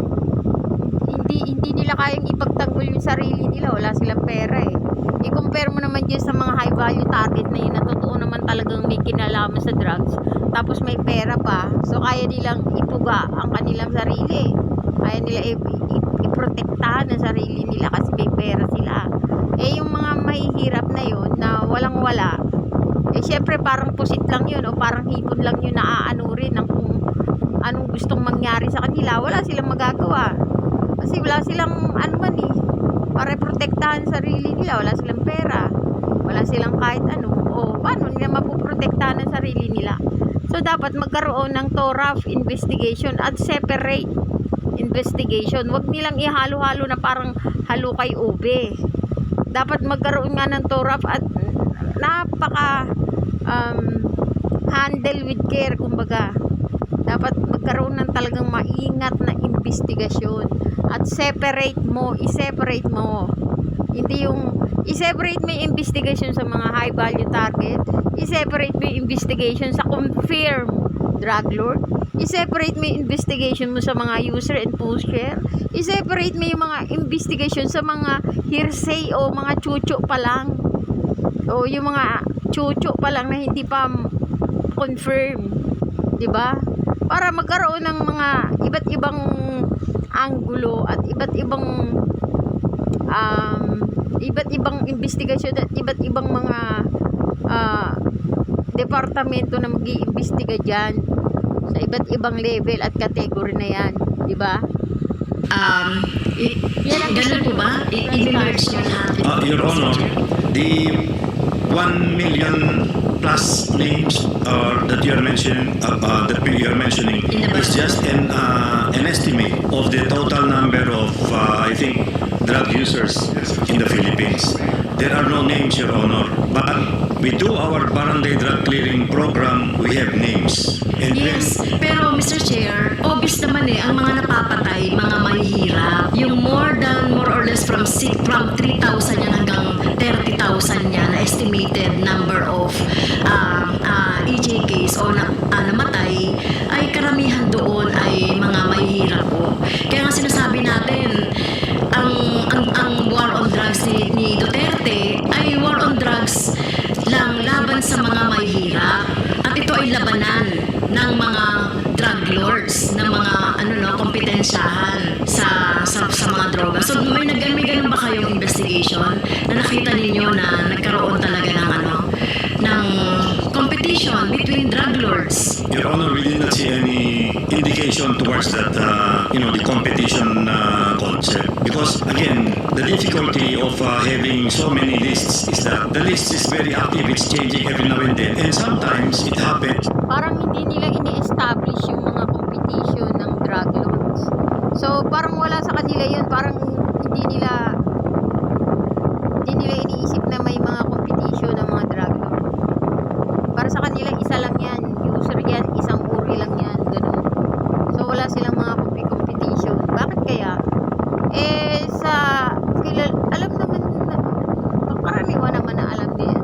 hindi nila kayang ipagtanggol yung sarili nila, wala silang pera eh. I-compare mo naman dyan sa mga high value target na yun na totoo naman talagang may kinalaman sa drugs, tapos may pera pa, so kaya nilang ipuga ang kanilang sarili, kaya nila iprotektahan ang sarili nila kasi may pera sila. Eh yung mga mahihirap na yun na walang wala, eh syempre parang pusit lang yun o parang hipon lang yun na aanurin ng kung anong gustong mangyari sa kanila. Wala silang magagawa kasi wala silang para protektahan sarili nila. Wala silang pera, wala silang kahit ano, o paano nila mapuprotektahan ang sarili nila. So dapat magkaroon ng thorough investigation at separate investigation. Wag nilang ihalo-halo na parang halo kay ube. Dapat magkaroon nga ng thorough at napaka handle with care, kumbaga. Dapat magkaroon ng talagang maingat na investigasyon at i-separate mo. Hindi yung i-separate mo yung investigation sa mga high value target, i-separate mo yung investigation sa confirmed drug lord, i-separate mo yung investigation mo sa mga user and pusher, i-separate mo yung mga investigation sa mga hearsay o mga chucho pa lang, o yung mga chucho pa lang na hindi pa confirm, di ba? Para magkaroon ng mga iba't ibang anggulo at iba't ibang investigasyon at iba't ibang mga departamento na mag-iimbestiga dyan sa iba't ibang level at category na yan, di ba? Ganun po ba? I-merge nyo lahat. Your Honor, the 1 million plus names that you are mentioning is just an estimate of the total number of I think drug users in the Philippines. There are no names, Your Honor, but we do our barangay drug clearing program. We have names. And Yes, pero Mr. Chair, obvious naman ang mga napapatay, mga mahihirap, yung more or less from 3,000 yan hanggang 30,000 yan na estimated number of EJKs o namatay, ay karamihan doon ay mga mahihirap po. Kaya nga sinasabi natin, ang war on drugs ni Duterte ay war on drugs lang laban sa mga mahihirap, at ito ay labanan ng mga drug lords, ng mga kompetensyahan sa mga droga. So may ganun ba kayong investigation na nakita ninyo na nagkaroon talaga ng competition between drug lords? Your Honor, we did not see any indication towards that, the competition concept. Because again, the difficulty of having so many lists is that the list is very active. It's changing every now and then. And sometimes it happens. Parang hindi nila ini-establish yung mga competition ng drug lords. So parang wala sa kanila yun. Parang hindi nila iniisip na may mga competition ng mga drug lords. Para sa kanila isa lang yan, user yan, isang uri lang yan, ganun. So wala silang mga competition. Bakit kaya? Alam naman na karaniwan naman na alam din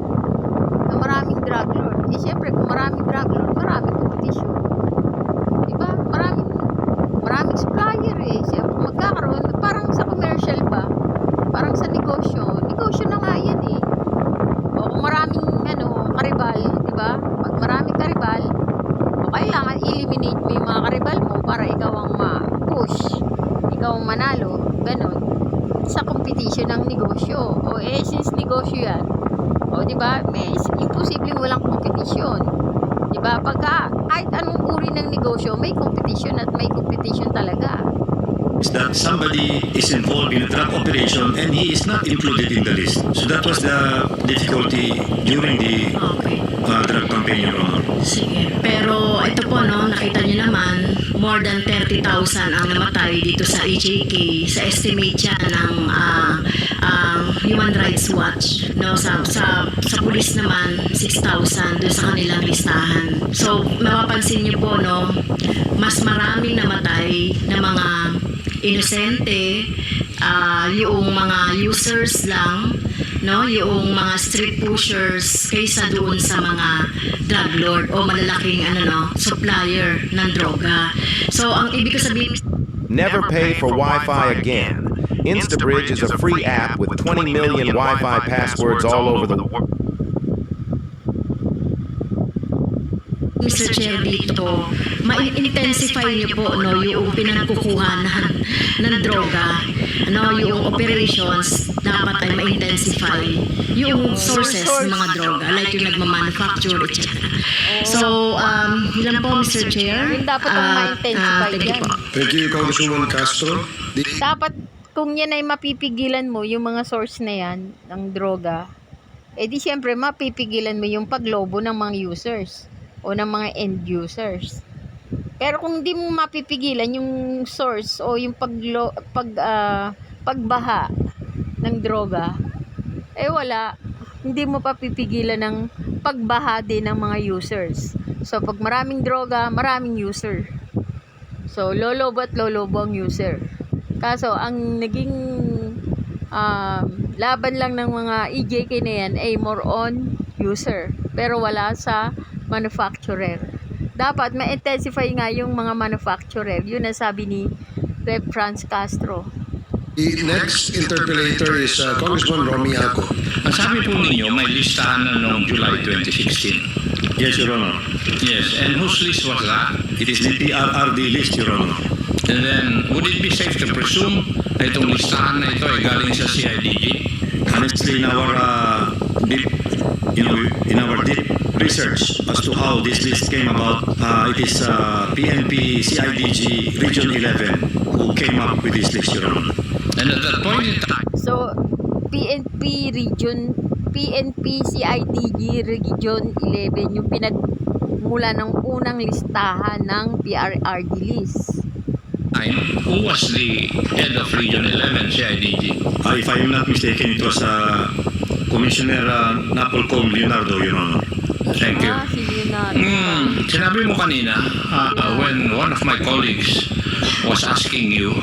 na maraming drug lord. Siyempre kung maraming drug lord, maraming competition, diba? Maraming supplier siyempre magkakaroon, parang sa commercial ba, parang sa negosyo na nga yan o kung maraming karibal, diba? Pag maraming karibal, o kailangan eliminate mo yung mga karibal mo para ikaw ang ma-push, ikaw ang manalo, ganun, sa competition ng negosyo. O since negosyo yan, o diba, may imposibleng walang competition, diba? Pagka kahit anong uri ng negosyo, may competition at may competition talaga. Is that somebody is involved in a drug operation and he is not included in the list. So that was the difficulty during the Okay. drug campaign, Your Honor. Sige. Pero ito po, no, nakita niyo naman, more than 30,000 ang namatay dito sa EJK. Sa estimate yan ng Human Rights Watch. No, sa pulis naman, 6,000 doon sa kanilang listahan. So, mapapansin niyo po, no, mas maraming namatay na mga inosente, yung mga users lang, no, yung mga street pushers kaysa doon sa mga drug lord o malalaking supplier ng droga. So ang ibig ko sabihin, Never pay for Wi-Fi again. InstaBridge is a free app with 20 million Wi-Fi passwords all over the world. Mr. Chair, dito, ma-intensify niyo po, no, yung pinagkukuhanan ng droga, no, yung operations dapat ay ma-intensify yung sources ng mga droga, like yung nagmamanufacture, etc. So, yun lang po, Mr. Chair. Yung dapat ang ma-intensify thank you yan. po. Thank you, Congresswoman Castro. Dapat kung yan ay mapipigilan mo yung mga source na yan ng droga, di siyempre mapipigilan mo yung paglobo ng mga users o ng mga end users. Pero kung di mo mapipigilan yung source o yung pagbaha ng droga, wala, hindi mo papipigilan ng pagbaha din ng mga users. So pag maraming droga, maraming user. So lolobo at lolobo ang user. Kaso ang naging laban lang ng mga EJK na yan ay more on user, pero wala sa manufacturer. Dapat ma-intensify nga yung mga manufacturer. Yun ang sabi ni Rep. Franz Castro. The next interpellator is Congressman Romy Ako. Ang sabi po ninyo, may listahan na noong July 2016. Yes, Your Honor. Yes, and whose list was that? It is the PRRD list, Your Honor. And then, would it be safe to presume na itong listahan na ito ay galing sa CIDG? Honestly, in our deep research as to how this list came about, it is PNP CIDG Region 11 who came up with this list, Your Honor. And at that point in time, So, PNP CIDG Region 11 yung pinagmula ng unang listahan ng PRRD list. who was the head of Region 11 CIDG? If I am not mistaken, it was Commissioner Napolcom Leonardo, Your Honor. Thank you. Si Leonardo. Sinabi mo kanina, when one of my colleagues was asking you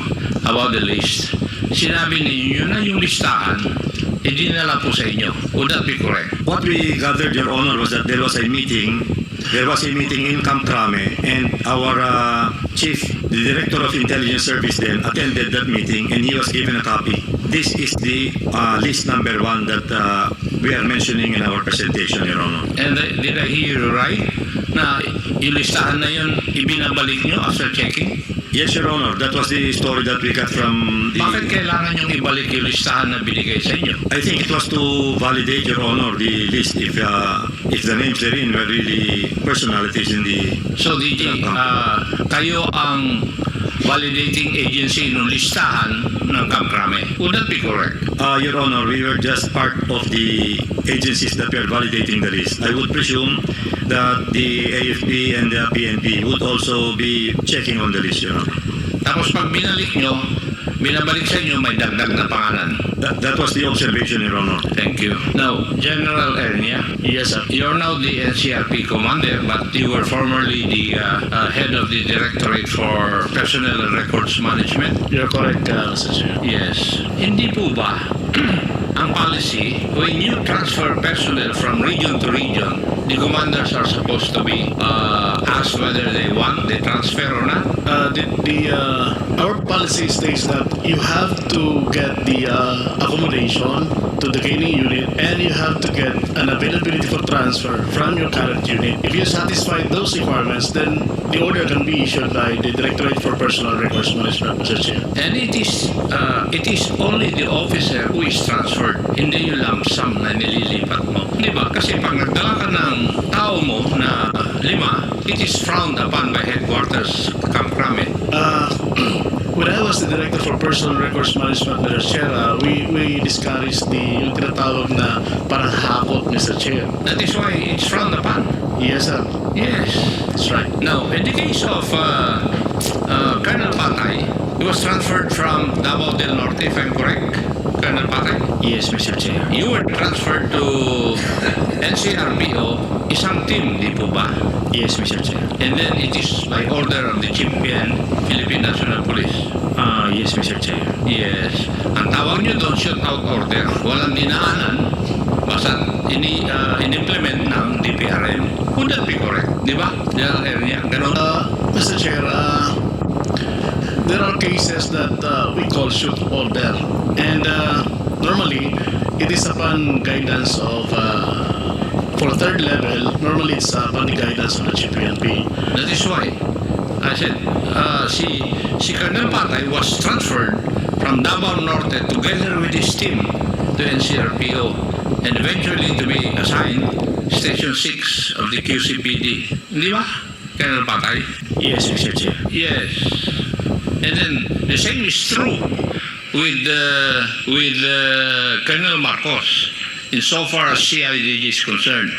about the list, sinabi ninyo na yung listahan, dinala po sa inyo. Would that be correct? What we gathered, Your Honor, was that there was a meeting in Camp Crame, and our chief, the director of intelligence service then attended that meeting, and he was given a copy. This is the list number 1 that we are mentioning in our presentation, Your Honor. And did I hear you right? Na yung listahan na yun, ibinabalik nyo after checking? Yes, Your Honor. That was the story that we got from the... Bakit kailangan yung ibalik yung listahan na binigay sa inyo? I think it was to validate, Your Honor, the list if the names therein were really personalities in the... So, DG, kayo ang validating agency ng listahan ng Camp Crame. Would that be correct? Your Honor, we were just part of the agencies that were validating the list. I would presume that the AFP and the PNP would also be checking on the list, Your Honor. Tapos pag binabalik sa inyo, may dagdag na pangalan. That was the observation, Your Honor. Thank you. Now, General Ernia. Yes, sir. You're now the NCRP commander, but you were formerly the head of the Directorate for Personnel and Records Management. You're correct, Mr. Chair. Yes. Hindi po ba ang policy, when you transfer personnel from region to region, the commanders are supposed to be asked whether they want the transfer or not? Our policy states that you have to get the accommodation to the gaining unit, and you have to get an availability for transfer from your current unit. If you satisfy those requirements, then the order can be issued by the Directorate for Personal Records Management, Mr. Chair. And it is only the officer who is transferred, hindi yung lump sum na nililipat mo. Di ba? Kasi pag nagdala ka ng tao mo na 5, it is frowned upon by headquarters Camp Crame. When I was the Director for Personal Records Management, Mr. Chair, we discouraged yung tinatawag na parang hakot, Mr. Chair. That is why it's frowned upon. Yes, sir. Yes. That's right. Now, in the case of Colonel Patay, he was transferred from Davao del Norte, if I'm correct, Colonel Patay? Yes, Mr. Chair. You were transferred to NCRPO, isang team, di po ba? Yes, Mr. Chair. And then it is by order of the Philippine National Police. Yes, Mr. Chair. Yes. Ang tawag nyo doon, shootout order. Walang dinaanan, basta in-implement ng DPRM. Would that be correct? Di ba? General area. Ganon. Mr. Chair, there are cases that we call shoot order, and normally it is upon guidance of for third level. Normally it's upon the guidance of the GPNP. That is why I said si Colonel Patay was transferred from Davao Norte together with his team to NCRPO and eventually to be assigned Station 6 of the QCPD. Di ba, Colonel Patay? Yes, Mr. Chair. Yes. And then the same is true with Colonel Marcos. Insofar as CIDG is concerned,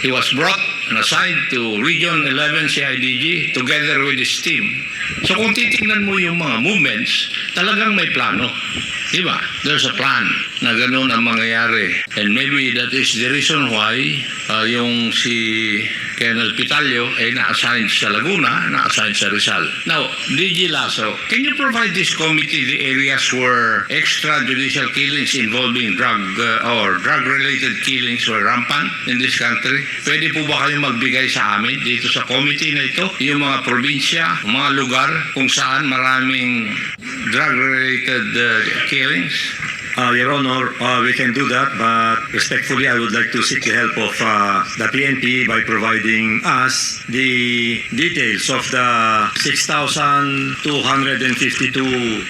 he was brought and assigned to Region 11 CIDG together with his team. So kung titingnan mo yung mga movements, talagang may plano. Diba? There's a plan na ganun ang mangyayari. And maybe that is the reason why yung si Colonel Pitalio ay na-assign sa Laguna, na-assign sa Rizal. Now, DG Lasso, can you provide this committee the areas where extrajudicial killings involving drug-related killings were rampant in this country? Pwede po ba kayo magbigay sa amin dito sa committee na ito? Yung mga probinsya, mga lugar kung saan maraming drug-related killings? Your Honor, we can do that, but respectfully, I would like to seek the help of the PNP by providing us the details of the 6,252,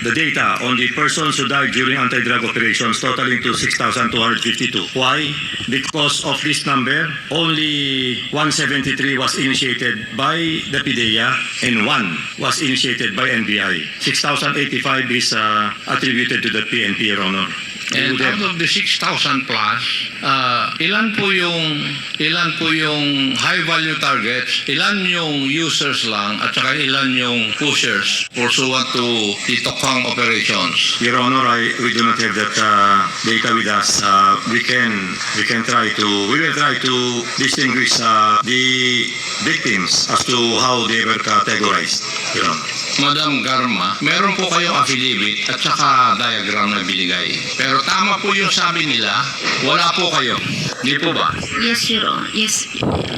the data on the persons who died during anti-drug operations, totaling to 6,252. Why? Because of this number, only 173 was initiated by the PDEA and 1 was initiated by NBI. 6,085 is attributed to the PNP, Your Honor. And out of the 6,000 plus, ilan po yung high value targets, ilan yung users lang, at saka ilan yung pushers pursuant to the Tokhang operations? Your Honor, we do not have that data with us. We will try to distinguish the victims as to how they were categorized, Your Honor. Madam Garma, meron po kayong affidavit at saka diagram na binigay. Pero tama po yung sabi nila, wala po kayo. Di po ba? Yes, Your Honor. Yes,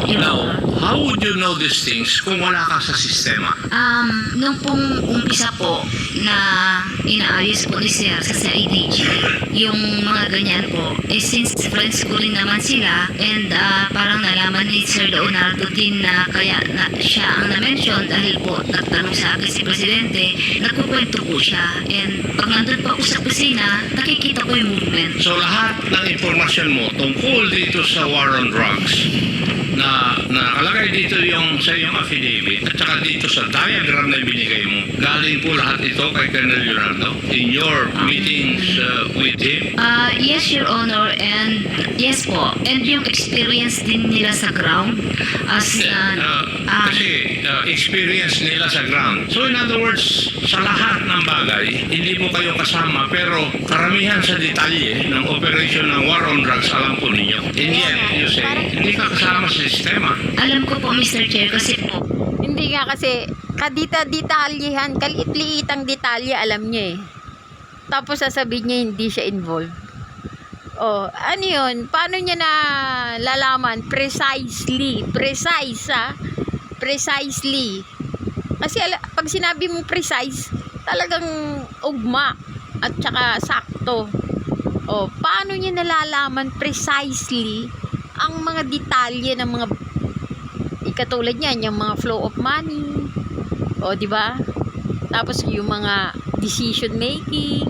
Your Now, Honor. how would you know these things kung wala ka sa sistema? Nung pong umpisa po na inaayos po ni Sir sa CIDG, yung mga ganyan po, since friends ko rin naman sila, and parang nalaman ni Sir Leonardo din na kaya siya ang na-mention dahil po nagtanong sa akin si Presidente, nagkukwento po siya, and pag nandun po ako sa kusina, nakikita ko yung movement. So lahat ng impormasyon mo tungkol dito sa war on drugs na nakalagay dito yung sa iyong affidavit at saka dito sa diagram na binigay mo, galing po lahat ito kay Colonel Leonardo in your meetings with him? Yes, Your Honor, and yes po, and yung experience din nila sa ground as Kasi experience nila sa ground. So in other words, sa lahat ng bagay, hindi mo kayo kasama, pero karamihan sa detalye ng operation ng war on drugs, alam po ninyo. And yet, you say, hindi ka kasama sa sistema. alam ko po, Mr. Chair, kasi po, Hindi nga kasi kadita-detalyehan, kalit-liitang detalye alam niya eh. Tapos sasabihin niya hindi siya involved. Oh, ano yun? Paano niya na lalaman? Precisely. Precisely. Kasi pag sinabi mo precise, talagang ugma at saka sakto. O, paano niya nalalaman precisely ang mga detalye ng mga katulad niyan, yung mga flow of money, o di ba? Tapos yung mga decision making,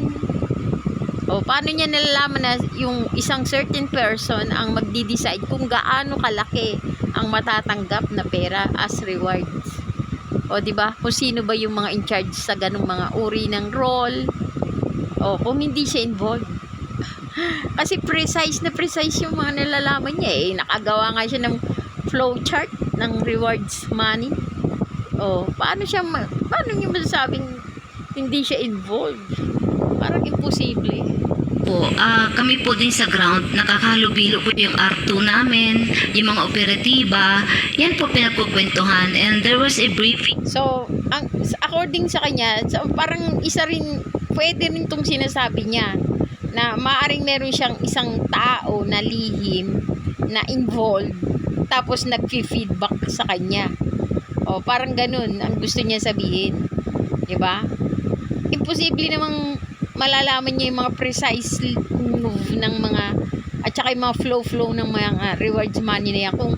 o paano niya nalalaman na yung isang certain person ang magdi-decide kung gaano kalaki ang matatanggap na pera as rewards, o di ba? Kung sino ba yung mga in charge sa ganung mga uri ng role, o kung hindi siya involved. Kasi precise yung mga nalalaman niya nakagawa nga siya ng flow chart ng rewards money. Paano niyo masasabing hindi siya involved? Parang imposible. Kami po din sa ground, nakakahalubilo po yung R2 namin, yung mga operatiba, yan po pinagkukwentuhan, and there was a briefing. So, according sa kanya, parang pwede rin itong sinasabi niya, na maaaring meron siyang isang tao na lihim, na involved, tapos nag-feedback sa kanya. Parang ganun ang gusto niya sabihin. Diba? Imposible namang malalaman niya yung mga precise move ng mga, at saka yung mga flow ng mga rewards money na yan kung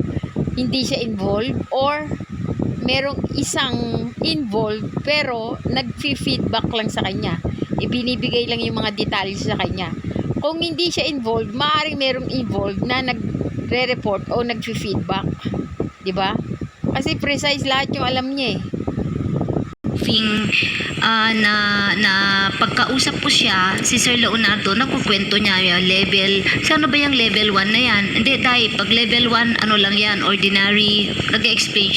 hindi siya involved, or merong isang involved pero nag-feedback lang sa kanya. Ibinibigay lang yung mga detalye sa kanya. Kung hindi siya involved, maaaring merong involved na nagre-report o nag-feedback. Diba? Kasi precise lahat yung alam niya na pagkausap po siya, si Sir Leonardo, nakukwento niya yung level, ano ba yung level 1 na yan? Hindi, dahil pag level 1, ano lang yan, ordinary, nag-explain